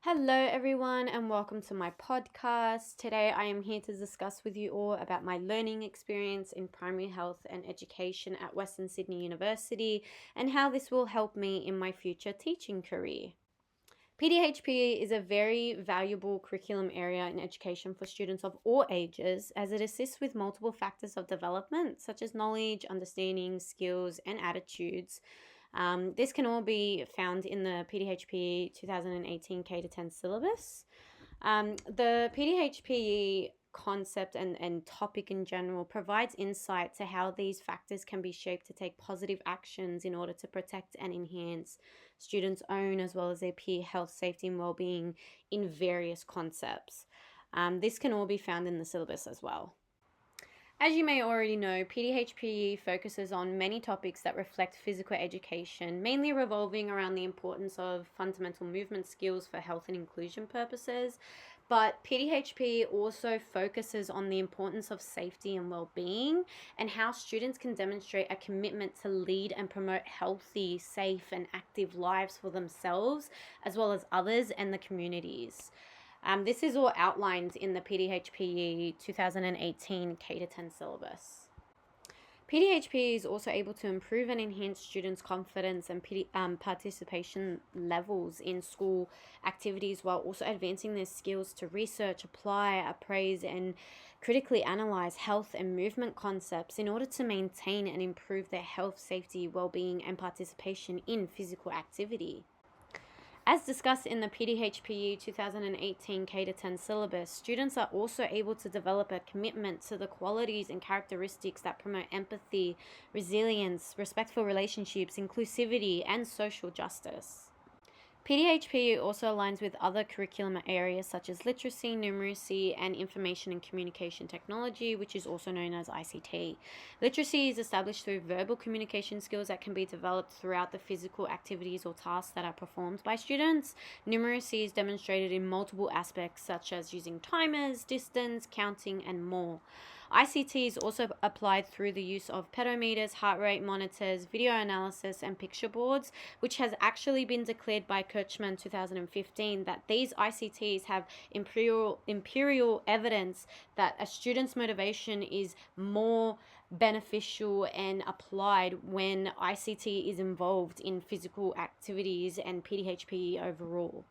Hello, everyone, and welcome to my podcast. Today, I am here to discuss with you all about my learning experience in primary health and education at Western Sydney University and how this will help me in my future teaching career. PDHPE is a very valuable curriculum area in education for students of all ages as it assists with multiple factors of development such as knowledge, understanding, skills, and attitudes. This can all be found in the PDHPE 2018 K-10 syllabus. The PDHPE concept and topic in general provides insight to how these factors can be shaped to take positive actions in order to protect and enhance students' own as well as their peer health, safety, and well-being in various concepts. This can all be found in the syllabus as well. As you may already know, PDHPE focuses on many topics that reflect physical education, mainly revolving around the importance of fundamental movement skills for health and inclusion purposes. But PDHPE also focuses on the importance of safety and well-being and how students can demonstrate a commitment to lead and promote healthy, safe, and active lives for themselves, as well as others and the communities. This is all outlined in the PDHPE 2018 K-10 syllabus. PDHPE is also able to improve and enhance students' confidence and participation levels in school activities while also advancing their skills to research, apply, appraise, and critically analyze health and movement concepts in order to maintain and improve their health, safety, well-being, and participation in physical activity. As discussed in the PDHPE 2018 K-10 syllabus, students are also able to develop a commitment to the qualities and characteristics that promote empathy, resilience, respectful relationships, inclusivity, and social justice. PDHPE also aligns with other curriculum areas such as literacy, numeracy, and information and communication technology, which is also known as ICT. Literacy is established through verbal communication skills that can be developed throughout the physical activities or tasks that are performed by students. Numeracy is demonstrated in multiple aspects such as using timers, distance, counting, and more. ICT is also applied through the use of pedometers, heart rate monitors, video analysis, and picture boards, which has actually been declared by Kirchmann 2015 that these ICTs have empirical evidence that a student's motivation is more beneficial and applied when ICT is involved in physical activities and PDHPE overall.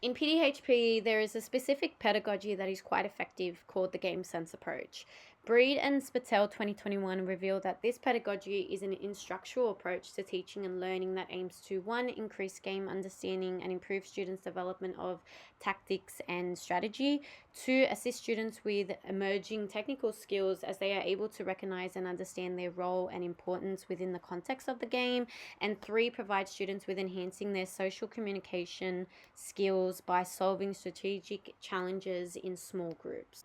In PDHPE, there is a specific pedagogy that is quite effective called the game sense approach. Breed and Spatel 2021 revealed that this pedagogy is an instructional approach to teaching and learning that aims to 1. Increase game understanding and improve students' development of tactics and strategy, 2. Assist students with emerging technical skills as they are able to recognize and understand their role and importance within the context of the game, and 3. Provide students with enhancing their social communication skills by solving strategic challenges in small groups.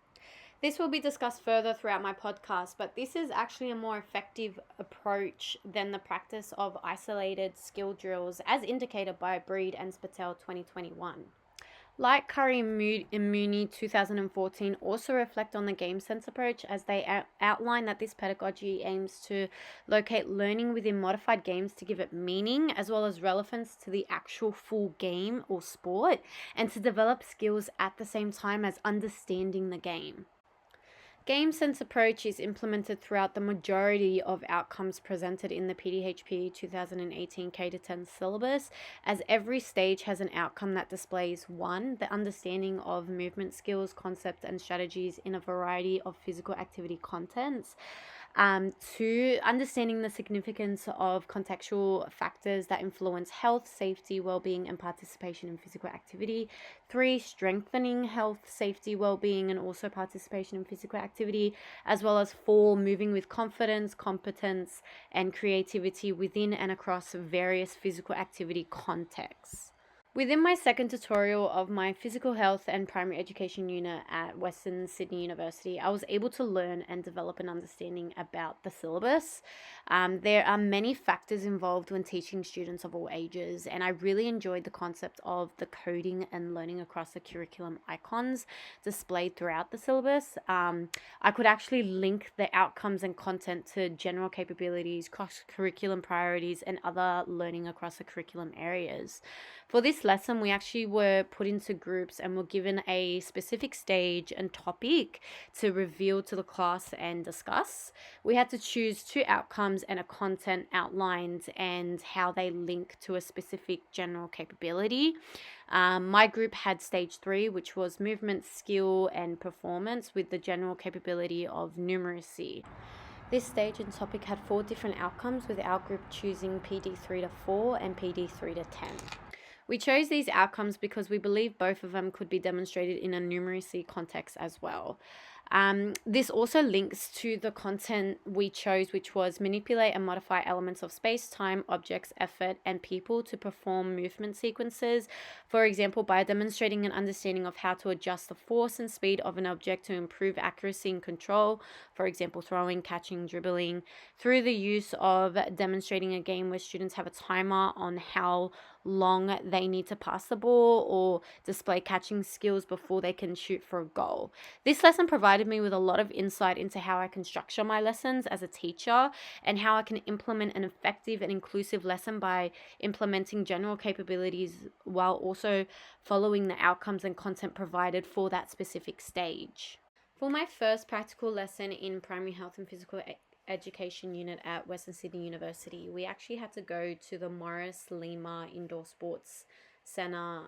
This will be discussed further throughout my podcast, but this is actually a more effective approach than the practice of isolated skill drills as indicated by Breed and Spatel 2021. Like Curry and Mooney 2014 also reflect on the game sense approach as they outline that this pedagogy aims to locate learning within modified games to give it meaning as well as relevance to the actual full game or sport and to develop skills at the same time as understanding the game. Game sense approach is implemented throughout the majority of outcomes presented in the PDHPE 2018 K-10 syllabus, as every stage has an outcome that displays 1. The understanding of movement skills, concepts, and strategies in a variety of physical activity contents. 2. Understanding the significance of contextual factors that influence health, safety, well-being, and participation in physical activity. 3. Strengthening health, safety, well-being, and also participation in physical activity, as well as 4. Moving with confidence, competence, and creativity within and across various physical activity contexts. Within my second tutorial of my physical health and primary education unit at Western Sydney University, I was able to learn and develop an understanding about the syllabus. There are many factors involved when teaching students of all ages, and I really enjoyed the concept of the coding and learning across the curriculum icons displayed throughout the syllabus. I could actually link the outcomes and content to general capabilities, cross-curriculum priorities, and other learning across the curriculum areas. For this lesson, we actually were put into groups and were given a specific stage and topic to reveal to the class and discuss. We had to choose 2 outcomes and a content outlined and how they link to a specific general capability. My group had stage 3, which was movement, skill, and performance with the general capability of numeracy. This stage and topic had 4 different outcomes, with our group choosing PD 3 to 4 and PD 3 to 10. We chose these outcomes because we believe both of them could be demonstrated in a numeracy context as well. This also links to the content we chose, which was manipulate and modify elements of space, time, objects, effort, and people to perform movement sequences. For example, by demonstrating an understanding of how to adjust the force and speed of an object to improve accuracy and control, for example, throwing, catching, dribbling, through the use of demonstrating a game where students have a timer on how long they need to pass the ball or display catching skills before they can shoot for a goal. This lesson provided me with a lot of insight into how I can structure my lessons as a teacher and how I can implement an effective and inclusive lesson by implementing general capabilities while also following the outcomes and content provided for that specific stage. For my first practical lesson in primary health and physical education unit at Western Sydney University, we actually had to go to the Morris Lima Indoor Sports Center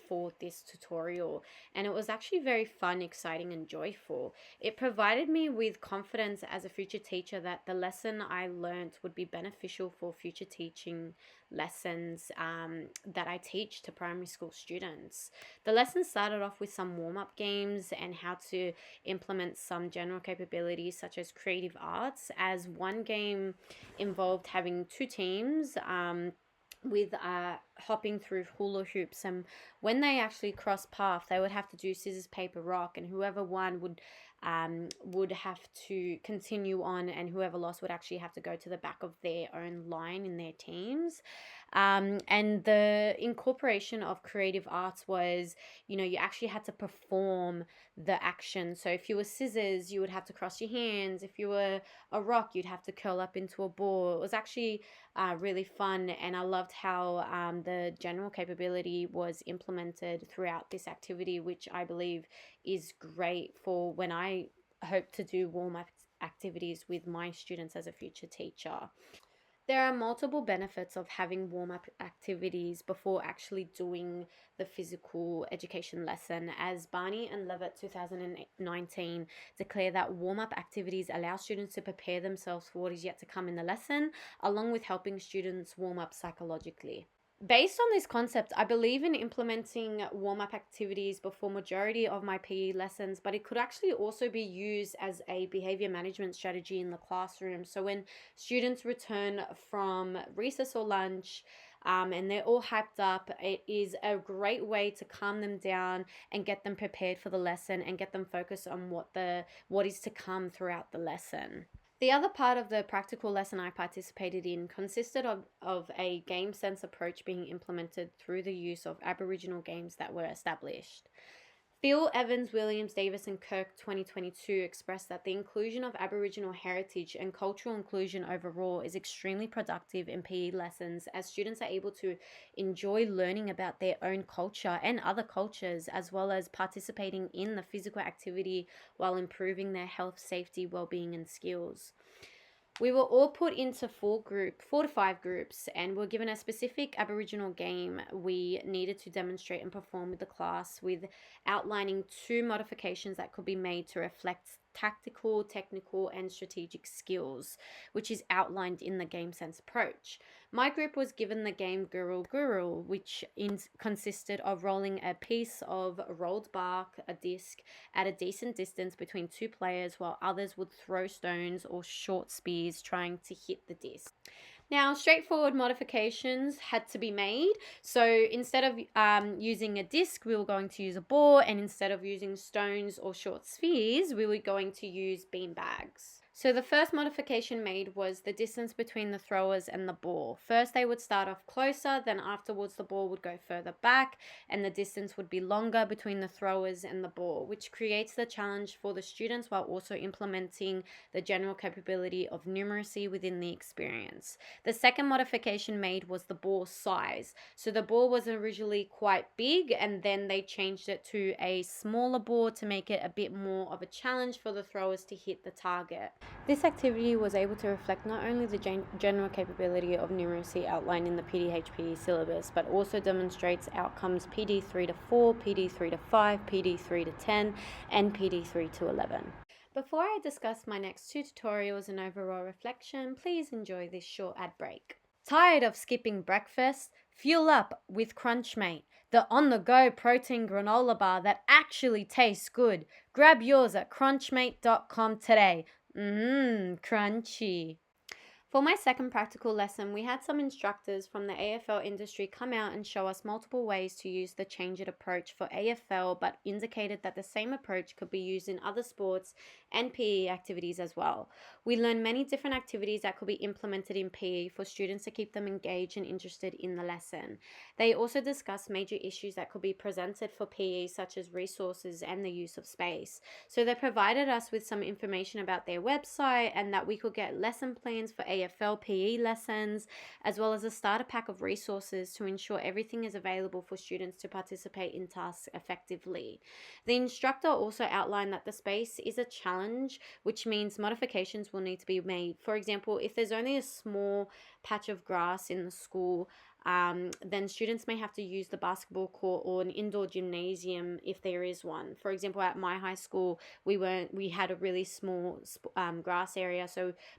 for this tutorial, and it was actually very fun, exciting, and joyful. It provided me with confidence as a future teacher that the lesson I learned would be beneficial for future teaching lessons that I teach to primary school students. The lesson started off with some warm-up games and how to implement some general capabilities such as creative arts, as one game involved having 2 teams with hopping through hula hoops, and when they actually cross path, they would have to do scissors, paper, rock, and whoever won would have to continue on, and whoever lost would actually have to go to the back of their own line in their teams. And the incorporation of creative arts was, you actually had to perform the action. So if you were scissors, you would have to cross your hands. If you were a rock, you'd have to curl up into a ball. It was actually really fun, and I loved how the general capability was implemented throughout this activity, which I believe is great for when I hope to do warm-up activities with my students as a future teacher. There are multiple benefits of having warm-up activities before actually doing the physical education lesson, as Barney and Levitt 2019 declare that warm-up activities allow students to prepare themselves for what is yet to come in the lesson, along with helping students warm up psychologically. Based on this concept, I believe in implementing warm-up activities before majority of my PE lessons, but it could actually also be used as a behavior management strategy in the classroom. So when students return from recess or lunch, and they're all hyped up, it is a great way to calm them down and get them prepared for the lesson and get them focused on what is to come throughout the lesson. The other part of the practical lesson I participated in consisted of a game sense approach being implemented through the use of Aboriginal games that were established. Phil Evans, Williams, Davis, and Kirk 2022 expressed that the inclusion of Aboriginal heritage and cultural inclusion overall is extremely productive in PE lessons, as students are able to enjoy learning about their own culture and other cultures, as well as participating in the physical activity while improving their health, safety, well-being, and skills. We were all put into 4 to 5 groups, and were given a specific Aboriginal game we needed to demonstrate and perform with the class, with outlining 2 modifications that could be made to reflect tactical, technical, and strategic skills, which is outlined in the game sense approach. My group was given the game Guru Guru, which consisted of rolling a piece of rolled bark, a disc, at a decent distance between 2 players, while others would throw stones or short spears trying to hit the disc. Now, straightforward modifications had to be made. So instead of using a disc, we were going to use a ball, and instead of using stones or short spheres, we were going to use bean bags. So the first modification made was the distance between the throwers and the ball. First they would start off closer, then afterwards the ball would go further back and the distance would be longer between the throwers and the ball, which creates the challenge for the students while also implementing the general capability of numeracy within the experience. The second modification made was the ball size. So the ball was originally quite big and then they changed it to a smaller ball to make it a bit more of a challenge for the throwers to hit the target. This activity was able to reflect not only the general capability of numeracy outlined in the PDHPE syllabus, but also demonstrates outcomes PD 3 to 4, PD 3 to 5, PD 3 to 10, and PD 3 to 11. Before I discuss my next two tutorials and overall reflection, please enjoy this short ad break. Tired of skipping breakfast? Fuel up with Crunchmate, the on-the-go protein granola bar that actually tastes good. Grab yours at crunchmate.com today. Crunchy. For my second practical lesson, we had some instructors from the AFL industry come out and show us multiple ways to use the change it approach for AFL, but indicated that the same approach could be used in other sports and PE activities as well. We learned many different activities that could be implemented in PE for students to keep them engaged and interested in the lesson. They also discussed major issues that could be presented for PE, such as resources and the use of space. So they provided us with some information about their website and that we could get lesson plans for AFL PE lessons, as well as a starter pack of resources to ensure everything is available for students to participate in tasks effectively. The instructor also outlined that the space is a challenge, which means modifications will need to be made. For example, if there's only a small patch of grass in the school, then students may have to use the basketball court or an indoor gymnasium if there is one. For example, at my high school, we had a really small grass area,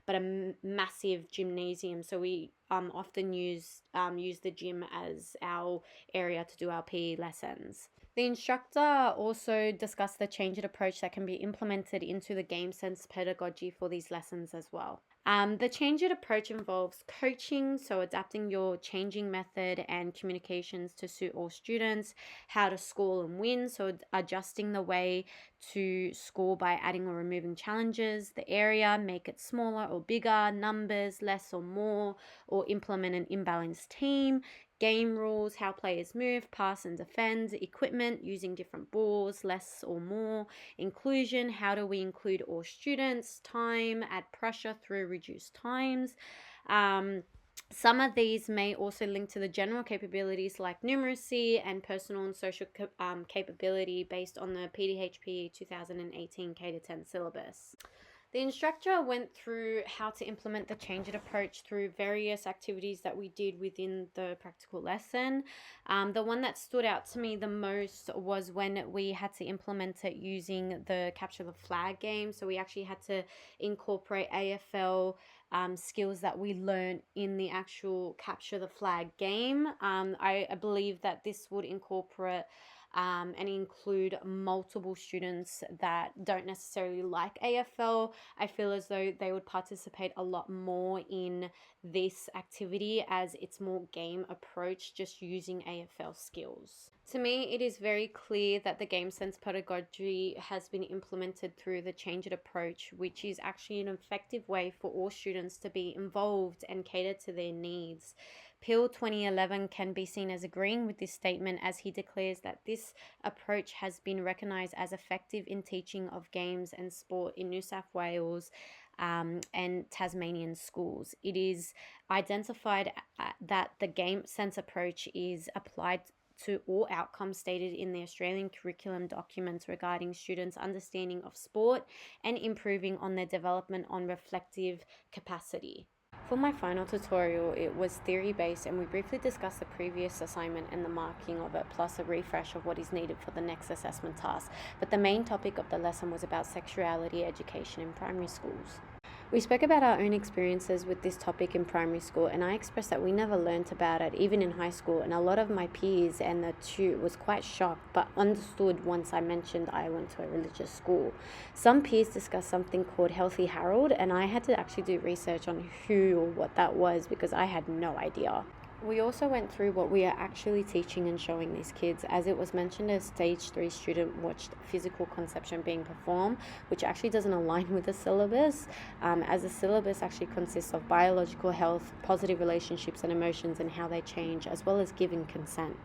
but a massive gymnasium. So we often use the gym as our area to do our PE lessons. The instructor also discussed the change it approach that can be implemented into the game sense pedagogy for these lessons as well. The change it approach involves coaching, so adapting your changing method and communications to suit all students, how to score and win, so adjusting the way to score by adding or removing challenges, the area, make it smaller or bigger, numbers, less or more, or implement an imbalanced team, game rules, how players move, pass and defend, equipment, using different balls, less or more, inclusion, how do we include all students, time, add pressure through reduced times. Some of these may also link to the general capabilities like numeracy and personal and social capability based on the PDHPE 2018 K-10 syllabus. The instructor went through how to implement the change it approach through various activities that we did within the practical lesson. The one that stood out to me the most was when we had to implement it using the capture the flag game. So we actually had to incorporate AFL skills that we learned in the actual capture the flag game. I believe that this would incorporate and include multiple students that don't necessarily like AFL. I feel as though they would participate a lot more in this activity as it's more game approach, just using AFL skills. To me, it is very clear that the game sense pedagogy has been implemented through the change it approach, which is actually an effective way for all students to be involved and cater to their needs. Peel 2011 can be seen as agreeing with this statement, as he declares that this approach has been recognised as effective in teaching of games and sport in New South Wales and Tasmanian schools. It is identified that the game sense approach is applied to all outcomes stated in the Australian curriculum documents regarding students' understanding of sport and improving on their development on reflective capacity. For my final tutorial, it was theory-based and we briefly discussed the previous assignment and the marking of it, plus a refresh of what is needed for the next assessment task. But the main topic of the lesson was about sexuality education in primary schools. We spoke about our own experiences with this topic in primary school, and I expressed that we never learnt about it, even in high school, and a lot of my peers and the tutor was quite shocked, but understood once I mentioned I went to a religious school. Some peers discussed something called Healthy Harold, and I had to actually do research on who or what that was because I had no idea. We also went through what we are actually teaching and showing these kids. As it was mentioned, a stage 3 student watched physical conception being performed, which actually doesn't align with the syllabus, as the syllabus actually consists of biological health, positive relationships and emotions and how they change, as well as giving consent.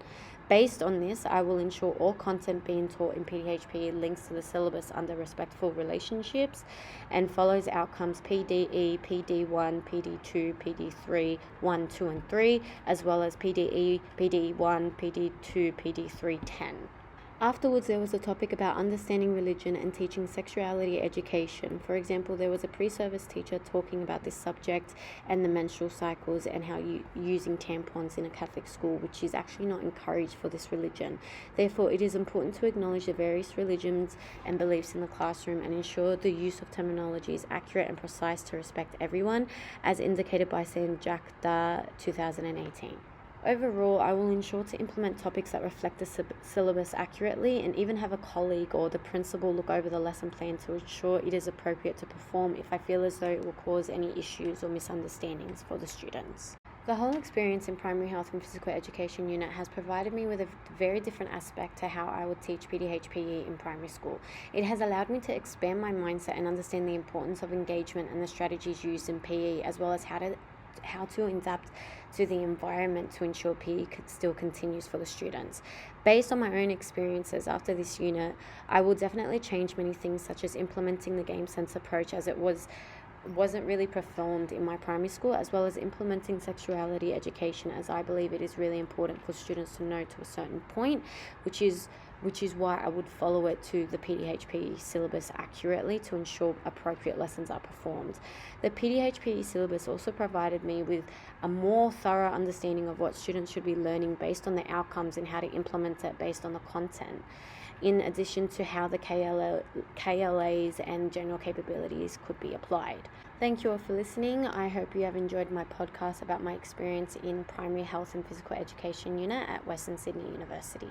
Based on this, I will ensure all content being taught in PDHPE links to the syllabus under respectful relationships and follows outcomes PDE, PD1, PD2, PD3, 1, 2, and 3, as well as PDE, PD1, PD2, PD3, 10. Afterwards, there was a topic about understanding religion and teaching sexuality education. For example, there was a pre-service teacher talking about this subject and the menstrual cycles and how using tampons in a Catholic school, which is actually not encouraged for this religion. Therefore, it is important to acknowledge the various religions and beliefs in the classroom and ensure the use of terminology is accurate and precise to respect everyone, as indicated by St. Jacques da 2018. Overall, I will ensure to implement topics that reflect the syllabus accurately and even have a colleague or the principal look over the lesson plan to ensure it is appropriate to perform if I feel as though it will cause any issues or misunderstandings for the students. The whole experience in Primary Health and Physical Education unit has provided me with a very different aspect to how I would teach PDHPE in primary school. It has allowed me to expand my mindset and understand the importance of engagement and the strategies used in PE, as well as how to adapt to the environment to ensure PE still continues for the students. Based on my own experiences after this unit, I will definitely change many things, such as implementing the game sense approach, as it wasn't really performed in my primary school, as well as implementing sexuality education, as I believe it is really important for students to know to a certain point, which is why I would follow it to the PDHPE syllabus accurately to ensure appropriate lessons are performed. The PDHPE syllabus also provided me with a more thorough understanding of what students should be learning based on the outcomes and how to implement it based on the content, in addition to how the KLAs and general capabilities could be applied. Thank you all for listening. I hope you have enjoyed my podcast about my experience in Primary Health and Physical Education unit at Western Sydney University.